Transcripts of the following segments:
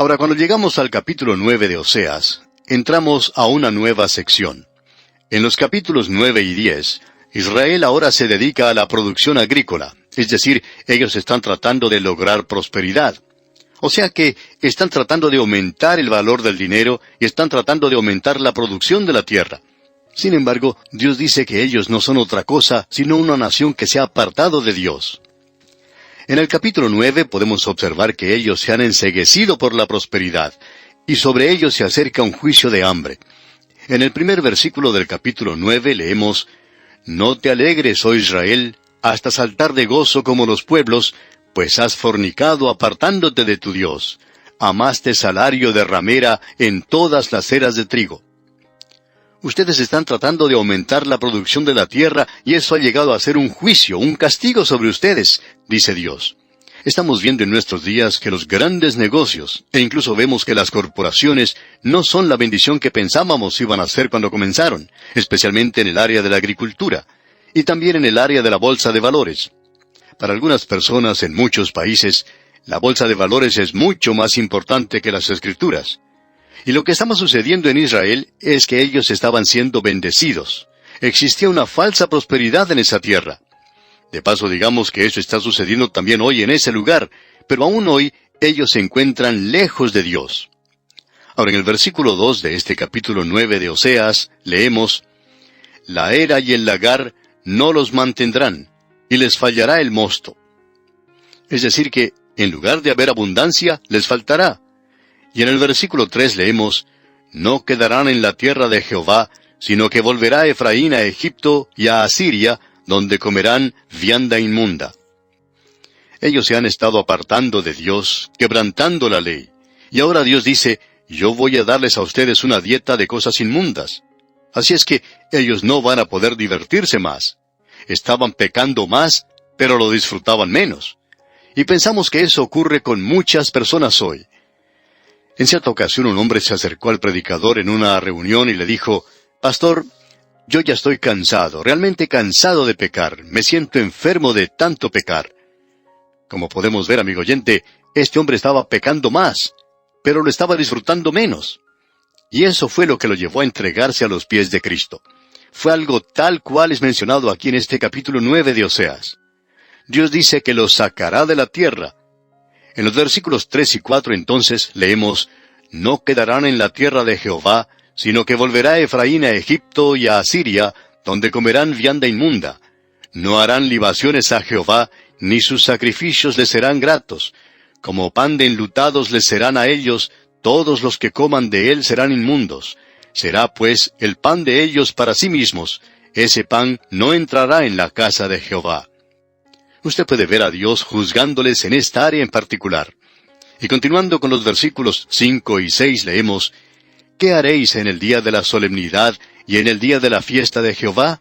Ahora, cuando llegamos al capítulo 9 de Oseas, entramos a una nueva sección. En los capítulos 9 y 10, Israel ahora se dedica a la producción agrícola, es decir, ellos están tratando de lograr prosperidad. O sea que están tratando de aumentar el valor del dinero y están tratando de aumentar la producción de la tierra. Sin embargo, Dios dice que ellos no son otra cosa sino una nación que se ha apartado de Dios. En el capítulo 9 podemos observar que ellos se han enceguecido por la prosperidad, y sobre ellos se acerca un juicio de hambre. En el primer versículo del capítulo 9 leemos: «No te alegres, oh Israel, hasta saltar de gozo como los pueblos, pues has fornicado apartándote de tu Dios. Amaste salario de ramera en todas las eras de trigo». Ustedes están tratando de aumentar la producción de la tierra y eso ha llegado a ser un juicio, un castigo sobre ustedes, dice Dios. Estamos viendo en nuestros días que los grandes negocios, e incluso vemos que las corporaciones, no son la bendición que pensábamos iban a ser cuando comenzaron, especialmente en el área de la agricultura, y también en el área de la bolsa de valores. Para algunas personas en muchos países, la bolsa de valores es mucho más importante que las escrituras. Y lo que estaba sucediendo en Israel es que ellos estaban siendo bendecidos. Existía una falsa prosperidad en esa tierra. De paso, digamos que eso está sucediendo también hoy en ese lugar, pero aún hoy ellos se encuentran lejos de Dios. Ahora, en el versículo 2 de este capítulo 9 de Oseas, leemos: «La era y el lagar no los mantendrán, y les fallará el mosto». Es decir que, en lugar de haber abundancia, les faltará. Y en el versículo 3 leemos: «No quedarán en la tierra de Jehová, sino que volverá Efraín a Egipto y a Asiria, donde comerán vianda inmunda». Ellos se han estado apartando de Dios, quebrantando la ley. Y ahora Dios dice: «Yo voy a darles a ustedes una dieta de cosas inmundas». Así es que ellos no van a poder divertirse más. Estaban pecando más, pero lo disfrutaban menos. Y pensamos que eso ocurre con muchas personas hoy. En cierta ocasión un hombre se acercó al predicador en una reunión y le dijo: «Pastor, yo ya estoy cansado, realmente cansado de pecar, me siento enfermo de tanto pecar». Como podemos ver, amigo oyente, este hombre estaba pecando más, pero lo estaba disfrutando menos. Y eso fue lo que lo llevó a entregarse a los pies de Cristo. Fue algo tal cual es mencionado aquí en este capítulo 9 de Oseas. Dios dice que los sacará de la tierra. En los versículos 3 y 4 entonces leemos: «No quedarán en la tierra de Jehová, sino que volverá Efraín a Egipto y a Asiria, donde comerán vianda inmunda. No harán libaciones a Jehová, ni sus sacrificios les serán gratos. Como pan de enlutados les serán a ellos, todos los que coman de él serán inmundos. Será pues el pan de ellos para sí mismos, ese pan no entrará en la casa de Jehová». Usted puede ver a Dios juzgándoles en esta área en particular. Y continuando con los versículos 5 y 6 leemos: «¿Qué haréis en el día de la solemnidad y en el día de la fiesta de Jehová?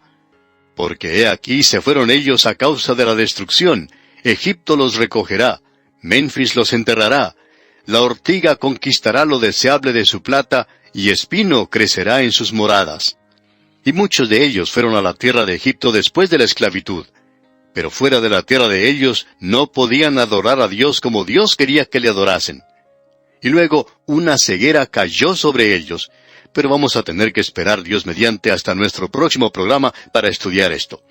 Porque he aquí se fueron ellos a causa de la destrucción. Egipto los recogerá, Menfis los enterrará. La ortiga conquistará lo deseable de su plata, y espino crecerá en sus moradas». Y muchos de ellos fueron a la tierra de Egipto después de la esclavitud. Pero fuera de la tierra de ellos no podían adorar a Dios como Dios quería que le adorasen. Y luego una ceguera cayó sobre ellos. Pero vamos a tener que esperar, Dios mediante, hasta nuestro próximo programa para estudiar esto.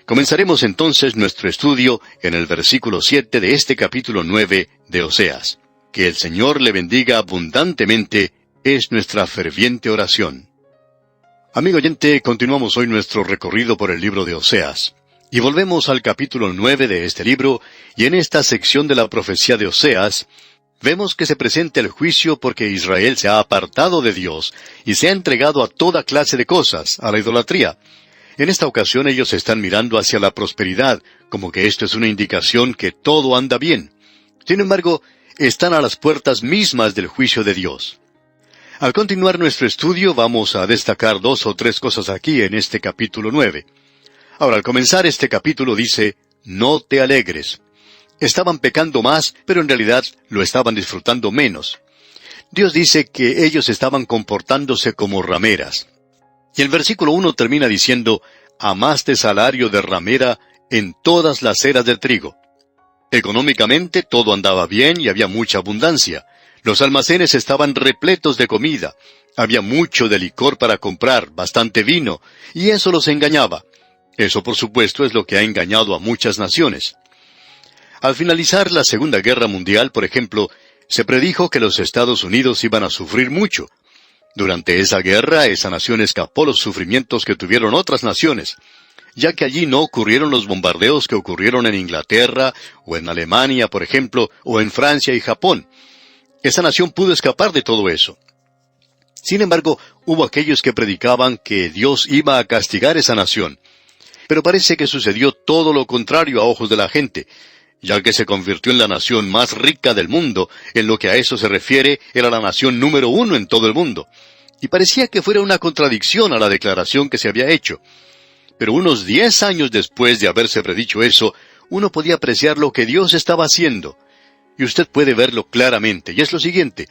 Comenzaremos entonces nuestro estudio en el versículo 7 de este capítulo 9 de Oseas. Que el Señor le bendiga abundantemente es nuestra ferviente oración. Amigo oyente, continuamos hoy nuestro recorrido por el libro de Oseas. Y volvemos al capítulo 9 de este libro, y en esta sección de la profecía de Oseas, vemos que se presenta el juicio porque Israel se ha apartado de Dios, y se ha entregado a toda clase de cosas, a la idolatría. En esta ocasión ellos están mirando hacia la prosperidad, como que esto es una indicación que todo anda bien. Sin embargo, están a las puertas mismas del juicio de Dios. Al continuar nuestro estudio, vamos a destacar 2 o 3 cosas aquí en este capítulo 9. Ahora, al comenzar este capítulo dice: «No te alegres». Estaban pecando más, pero en realidad lo estaban disfrutando menos. Dios dice que ellos estaban comportándose como rameras. Y el versículo 1 termina diciendo: «Amaste salario de ramera en todas las eras de trigo». Económicamente todo andaba bien y había mucha abundancia. Los almacenes estaban repletos de comida. Había mucho de licor para comprar, bastante vino, y eso los engañaba. Eso, por supuesto, es lo que ha engañado a muchas naciones. Al finalizar la Segunda Guerra Mundial, por ejemplo, se predijo que los Estados Unidos iban a sufrir mucho. Durante esa guerra, esa nación escapó los sufrimientos que tuvieron otras naciones, ya que allí no ocurrieron los bombardeos que ocurrieron en Inglaterra, o en Alemania, por ejemplo, o en Francia y Japón. Esa nación pudo escapar de todo eso. Sin embargo, hubo aquellos que predicaban que Dios iba a castigar esa nación. Pero parece que sucedió todo lo contrario a ojos de la gente, ya que se convirtió en la nación más rica del mundo. En lo que a eso se refiere, era la nación número 1 en todo el mundo. Y parecía que fuera una contradicción a la declaración que se había hecho. Pero unos 10 años después de haberse predicho eso, uno podía apreciar lo que Dios estaba haciendo. Y usted puede verlo claramente, y es lo siguiente,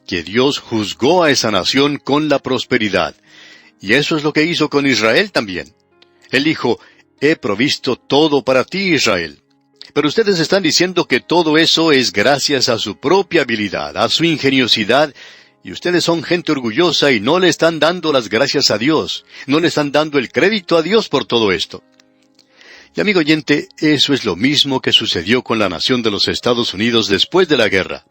que Dios juzgó a esa nación con la prosperidad. Y eso es lo que hizo con Israel también. Él dijo, he provisto todo para ti, Israel. Pero ustedes están diciendo que todo eso es gracias a su propia habilidad, a su ingeniosidad, y ustedes son gente orgullosa y no le están dando las gracias a Dios, no le están dando el crédito a Dios por todo esto. Y amigo oyente, eso es lo mismo que sucedió con la nación de los Estados Unidos después de la guerra.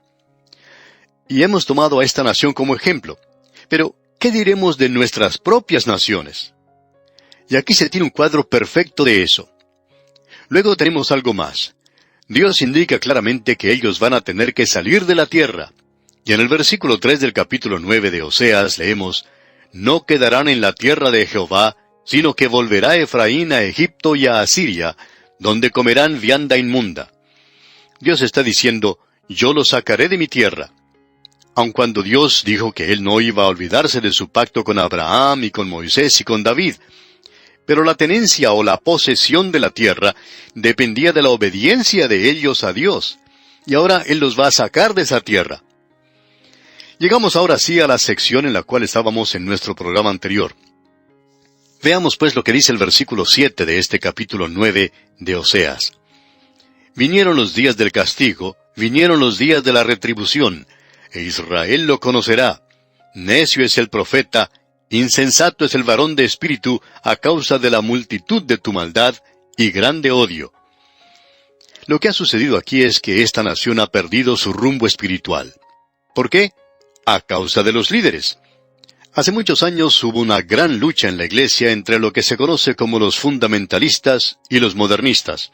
Y hemos tomado a esta nación como ejemplo. Pero, ¿qué diremos de nuestras propias naciones? Y aquí se tiene un cuadro perfecto de eso. Luego tenemos algo más. Dios indica claramente que ellos van a tener que salir de la tierra. Y en el versículo 3 del capítulo 9 de Oseas leemos, no quedarán en la tierra de Jehová, sino que volverá Efraín a Egipto y a Asiria, donde comerán vianda inmunda. Dios está diciendo, yo los sacaré de mi tierra. Aun cuando Dios dijo que Él no iba a olvidarse de su pacto con Abraham y con Moisés y con David. Pero la tenencia o la posesión de la tierra dependía de la obediencia de ellos a Dios. Y ahora Él los va a sacar de esa tierra. Llegamos ahora sí a la sección en la cual estábamos en nuestro programa anterior. Veamos pues lo que dice el versículo 7 de este capítulo 9 de Oseas. Vinieron los días del castigo, vinieron los días de la retribución, e Israel lo conocerá. Necio es el profeta, insensato es el varón de espíritu, a causa de la multitud de tu maldad y grande odio. Lo que ha sucedido aquí es que esta nación ha perdido su rumbo espiritual. ¿Por qué? A causa de los líderes. Hace muchos años hubo una gran lucha en la iglesia entre lo que se conoce como los fundamentalistas y los modernistas.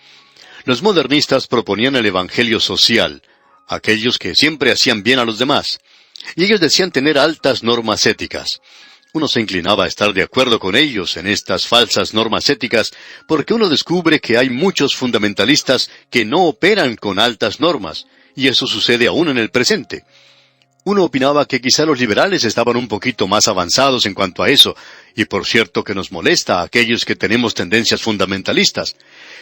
Los modernistas proponían el evangelio social, aquellos que siempre hacían bien a los demás, y ellos decían tener altas normas éticas. Uno se inclinaba a estar de acuerdo con ellos en estas falsas normas éticas, porque uno descubre que hay muchos fundamentalistas que no operan con altas normas, y eso sucede aún en el presente. Uno opinaba que quizá los liberales estaban un poquito más avanzados en cuanto a eso, y por cierto que nos molesta a aquellos que tenemos tendencias fundamentalistas.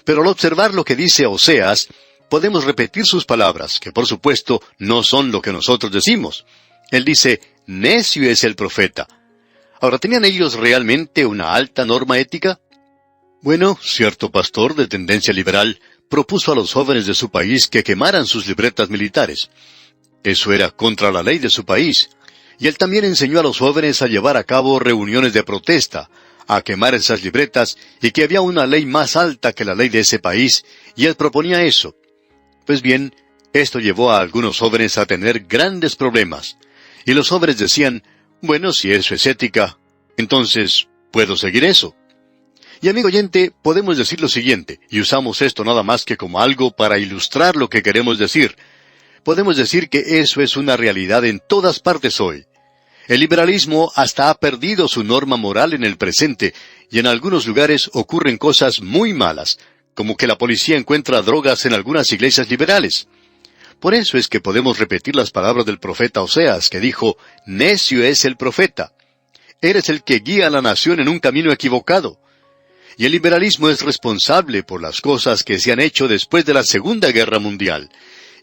Pero al observar lo que dice Oseas, podemos repetir sus palabras, que por supuesto no son lo que nosotros decimos. Él dice, necio es el profeta. Ahora, ¿tenían ellos realmente una alta norma ética? Bueno, cierto pastor de tendencia liberal propuso a los jóvenes de su país que quemaran sus libretas militares. Eso era contra la ley de su país. Y él también enseñó a los jóvenes a llevar a cabo reuniones de protesta, a quemar esas libretas, y que había una ley más alta que la ley de ese país, y él proponía eso. Pues bien, esto llevó a algunos jóvenes a tener grandes problemas. Y los jóvenes decían, bueno, si eso es ética, entonces, ¿puedo seguir eso? Y amigo oyente, podemos decir lo siguiente, y usamos esto nada más que como algo para ilustrar lo que queremos decir. Podemos decir que eso es una realidad en todas partes hoy. El liberalismo hasta ha perdido su norma moral en el presente, y en algunos lugares ocurren cosas muy malas, como que la policía encuentra drogas en algunas iglesias liberales. Por eso es que podemos repetir las palabras del profeta Oseas, que dijo, necio es el profeta. Eres el que guía a la nación en un camino equivocado. Y el liberalismo es responsable por las cosas que se han hecho después de la Segunda Guerra Mundial.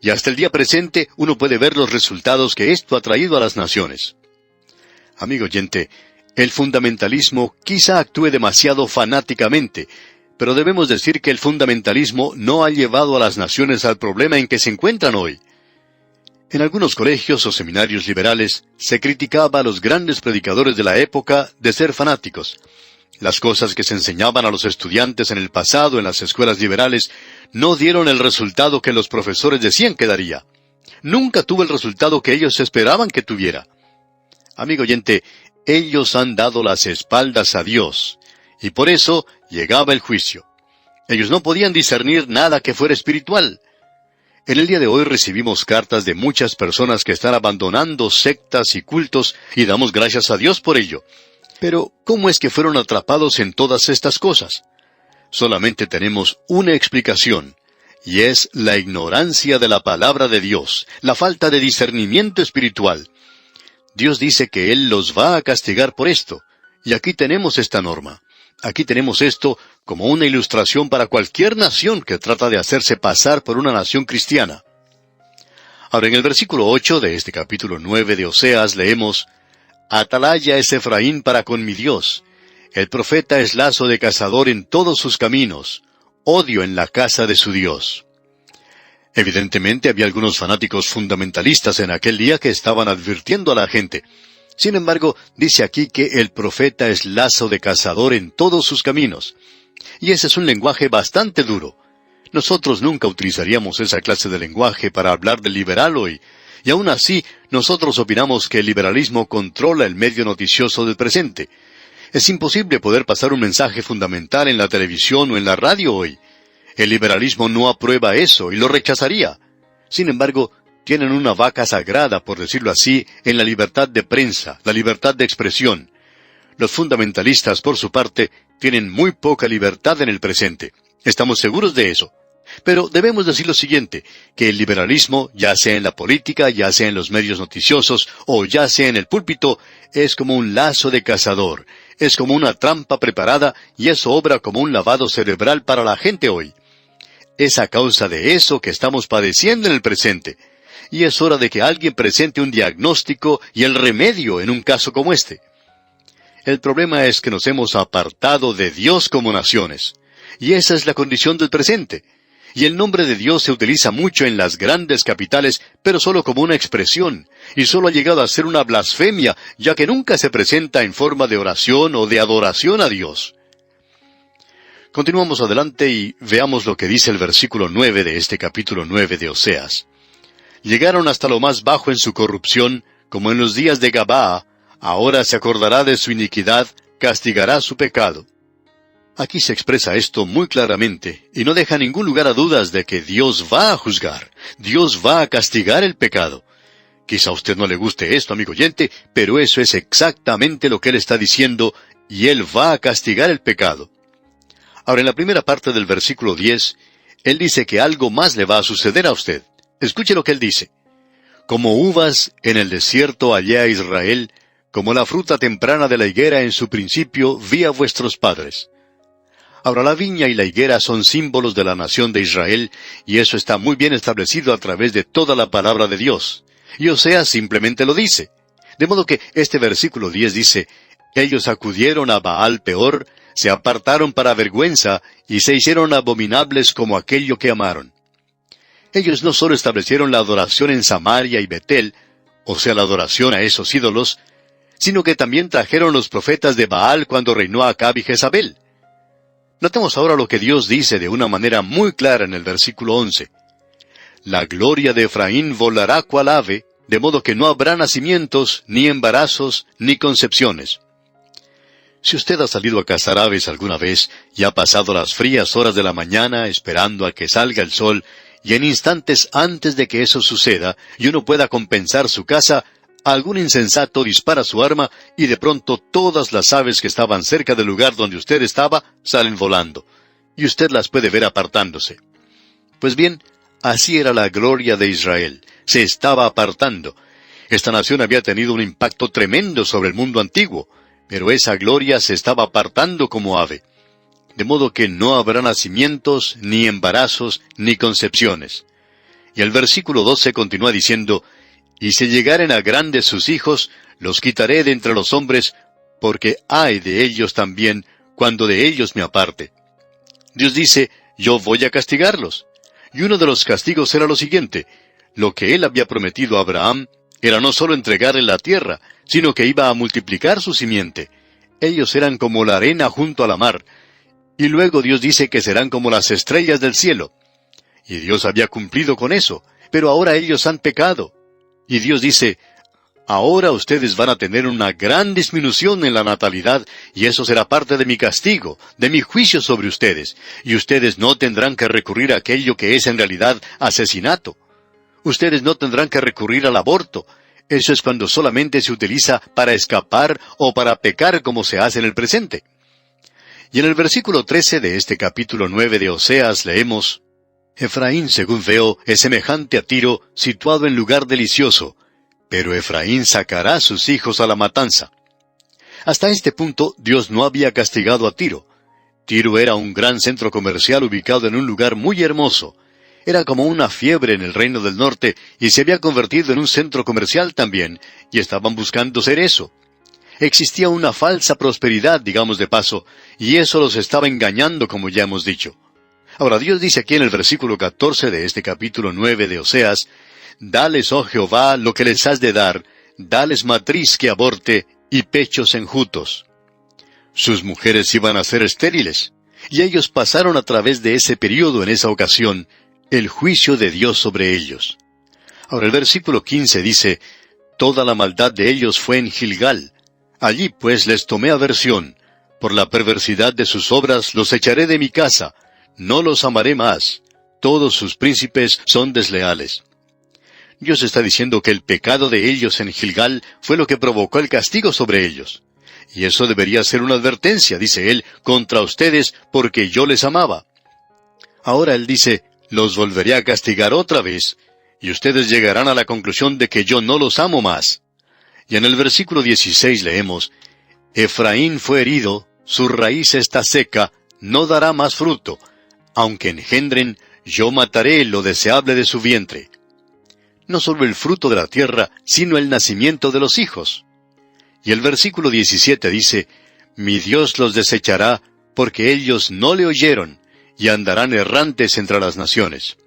Y hasta el día presente uno puede ver los resultados que esto ha traído a las naciones. Amigo oyente, el fundamentalismo quizá actúe demasiado fanáticamente, pero debemos decir que el fundamentalismo no ha llevado a las naciones al problema en que se encuentran hoy. En algunos colegios o seminarios liberales se criticaba a los grandes predicadores de la época de ser fanáticos. Las cosas que se enseñaban a los estudiantes en el pasado en las escuelas liberales no dieron el resultado que los profesores decían que daría. Nunca tuvo el resultado que ellos esperaban que tuviera. Amigo oyente, ellos han dado las espaldas a Dios, y por eso llegaba el juicio. Ellos no podían discernir nada que fuera espiritual. En el día de hoy recibimos cartas de muchas personas que están abandonando sectas y cultos, y damos gracias a Dios por ello. Pero, ¿cómo es que fueron atrapados en todas estas cosas? Solamente tenemos una explicación, y es la ignorancia de la palabra de Dios, la falta de discernimiento espiritual. Dios dice que Él los va a castigar por esto, y aquí tenemos esta norma. Aquí tenemos esto como una ilustración para cualquier nación que trata de hacerse pasar por una nación cristiana. Ahora, en el versículo 8 de este capítulo 9 de Oseas leemos: Atalaya es Efraín para con mi Dios. El profeta es lazo de cazador en todos sus caminos. Odio en la casa de su Dios. Evidentemente había algunos fanáticos fundamentalistas en aquel día que estaban advirtiendo a la gente. Sin embargo, dice aquí que el profeta es lazo de cazador en todos sus caminos. Y ese es un lenguaje bastante duro. Nosotros nunca utilizaríamos esa clase de lenguaje para hablar del liberal hoy. Y aún así, nosotros opinamos que el liberalismo controla el medio noticioso del presente. Es imposible poder pasar un mensaje fundamental en la televisión o en la radio hoy. El liberalismo no aprueba eso y lo rechazaría. Sin embargo, tienen una vaca sagrada, por decirlo así, en la libertad de prensa, la libertad de expresión. Los fundamentalistas, por su parte, tienen muy poca libertad en el presente. Estamos seguros de eso. Pero debemos decir lo siguiente, que el liberalismo, ya sea en la política, ya sea en los medios noticiosos, o ya sea en el púlpito, es como un lazo de cazador, es como una trampa preparada, y eso obra como un lavado cerebral para la gente hoy. Es a causa de eso que estamos padeciendo en el presente. Y es hora de que alguien presente un diagnóstico y el remedio en un caso como este. El problema es que nos hemos apartado de Dios como naciones. Y esa es la condición del presente. Y el nombre de Dios se utiliza mucho en las grandes capitales, pero solo como una expresión, y solo ha llegado a ser una blasfemia, ya que nunca se presenta en forma de oración o de adoración a Dios. Continuamos adelante y veamos lo que dice el versículo 9 de este capítulo 9 de Oseas. Llegaron hasta lo más bajo en su corrupción, como en los días de Gabaa. Ahora se acordará de su iniquidad, castigará su pecado. Aquí se expresa esto muy claramente, y no deja ningún lugar a dudas de que Dios va a juzgar, Dios va a castigar el pecado. Quizá a usted no le guste esto, amigo oyente, pero eso es exactamente lo que Él está diciendo, y Él va a castigar el pecado. Ahora, en la primera parte del versículo 10, Él dice que algo más le va a suceder a usted. Escuche lo que Él dice. Como uvas en el desierto hallé a Israel, como la fruta temprana de la higuera en su principio vi a vuestros padres. Ahora, la viña y la higuera son símbolos de la nación de Israel, y eso está muy bien establecido a través de toda la palabra de Dios. Y Oseas simplemente lo dice. De modo que este versículo 10 dice: ellos acudieron a Baal Peor, se apartaron para vergüenza, y se hicieron abominables como aquello que amaron. Ellos no solo establecieron la adoración en Samaria y Betel, o sea, la adoración a esos ídolos, sino que también trajeron los profetas de Baal cuando reinó Acab y Jezabel. Notemos ahora lo que Dios dice de una manera muy clara en el versículo 11. La gloria de Efraín volará cual ave, de modo que no habrá nacimientos, ni embarazos, ni concepciones. Si usted ha salido a cazar aves alguna vez y ha pasado las frías horas de la mañana esperando a que salga el sol, y en instantes antes de que eso suceda y uno pueda compensar su caza, algún insensato dispara su arma y de pronto todas las aves que estaban cerca del lugar donde usted estaba salen volando, y usted las puede ver apartándose. Pues bien, así era la gloria de Israel, se estaba apartando. Esta nación había tenido un impacto tremendo sobre el mundo antiguo, pero esa gloria se estaba apartando como ave. De modo que no habrá nacimientos, ni embarazos, ni concepciones. Y el versículo 12 continúa diciendo: y si llegaren a grandes sus hijos, los quitaré de entre los hombres, porque ay de ellos también, cuando de ellos me aparte. Dios dice: yo voy a castigarlos. Y uno de los castigos será lo siguiente: Lo que Él había prometido a Abraham era no solo entregarle la tierra, sino que iba a multiplicar su simiente. Ellos eran como la arena junto a la mar. Y luego Dios dice que serán como las estrellas del cielo. Y Dios había cumplido con eso, pero ahora ellos han pecado. Y Dios dice, ahora ustedes van a tener una gran disminución en la natalidad, y eso será parte de mi castigo, de mi juicio sobre ustedes, y ustedes no tendrán que recurrir a aquello que es en realidad asesinato. Ustedes no tendrán que recurrir al aborto. Eso es cuando solamente se utiliza para escapar o para pecar como se hace en el presente. Y en el versículo 13 de este capítulo 9 de Oseas leemos, Efraín, según veo, es semejante a Tiro, situado en lugar delicioso, pero Efraín sacará a sus hijos a la matanza. Hasta este punto, Dios no había castigado a Tiro. Tiro era un gran centro comercial ubicado en un lugar muy hermoso. Era como una fiebre en el reino del norte, y se había convertido en un centro comercial también, y estaban buscando ser eso. Existía una falsa prosperidad, digamos de paso, y eso los estaba engañando, como ya hemos dicho. Ahora, Dios dice aquí en el versículo 14 de este capítulo 9 de Oseas, «Dales, oh Jehová, lo que les has de dar, dales matriz que aborte y pechos enjutos». Sus mujeres iban a ser estériles, y ellos pasaron a través de ese período en esa ocasión, el juicio de Dios sobre ellos. Ahora el versículo 15 dice, «Toda la maldad de ellos fue en Gilgal. Allí pues les tomé aversión. Por la perversidad de sus obras los echaré de mi casa. No los amaré más. Todos sus príncipes son desleales». Dios está diciendo que el pecado de ellos en Gilgal fue lo que provocó el castigo sobre ellos. Y eso debería ser una advertencia, dice Él, contra ustedes, porque yo les amaba. Ahora Él dice, los volveré a castigar otra vez, y ustedes llegarán a la conclusión de que yo no los amo más. Y en el versículo 16 leemos, Efraín fue herido, su raíz está seca, no dará más fruto. Aunque engendren, yo mataré lo deseable de su vientre. No solo el fruto de la tierra, sino el nacimiento de los hijos. Y el versículo 17 dice, mi Dios los desechará, porque ellos no le oyeron, y andarán errantes entre las naciones.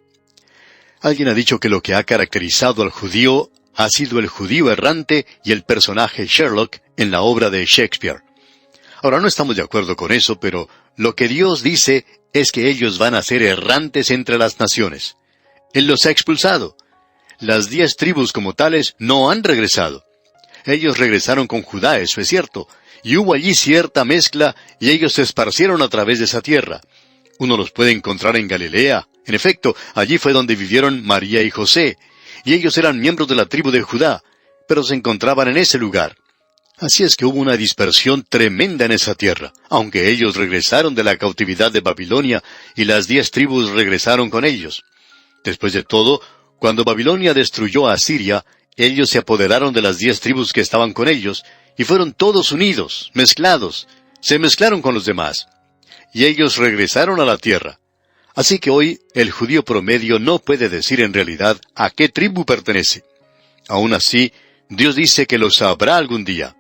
Alguien ha dicho que lo que ha caracterizado al judío ha sido el judío errante y el personaje Sherlock en la obra de Shakespeare. Ahora no estamos de acuerdo con eso, pero lo que Dios dice es que ellos van a ser errantes entre las naciones. Él los ha expulsado. Las 10 tribus como tales no han regresado. Ellos regresaron con Judá, eso es cierto, y hubo allí cierta mezcla, y ellos se esparcieron a través de esa tierra. Uno los puede encontrar en Galilea. En efecto, allí fue donde vivieron María y José, y ellos eran miembros de la tribu de Judá, pero se encontraban en ese lugar. Así es que hubo una dispersión tremenda en esa tierra, aunque ellos regresaron de la cautividad de Babilonia, y las 10 tribus regresaron con ellos. Después de todo, cuando Babilonia destruyó a Asiria, ellos se apoderaron de las 10 tribus que estaban con ellos, y fueron todos unidos, mezclados, se mezclaron con los demás. Y ellos regresaron a la tierra. Así que hoy el judío promedio no puede decir en realidad a qué tribu pertenece. Aún así, Dios dice que lo sabrá algún día.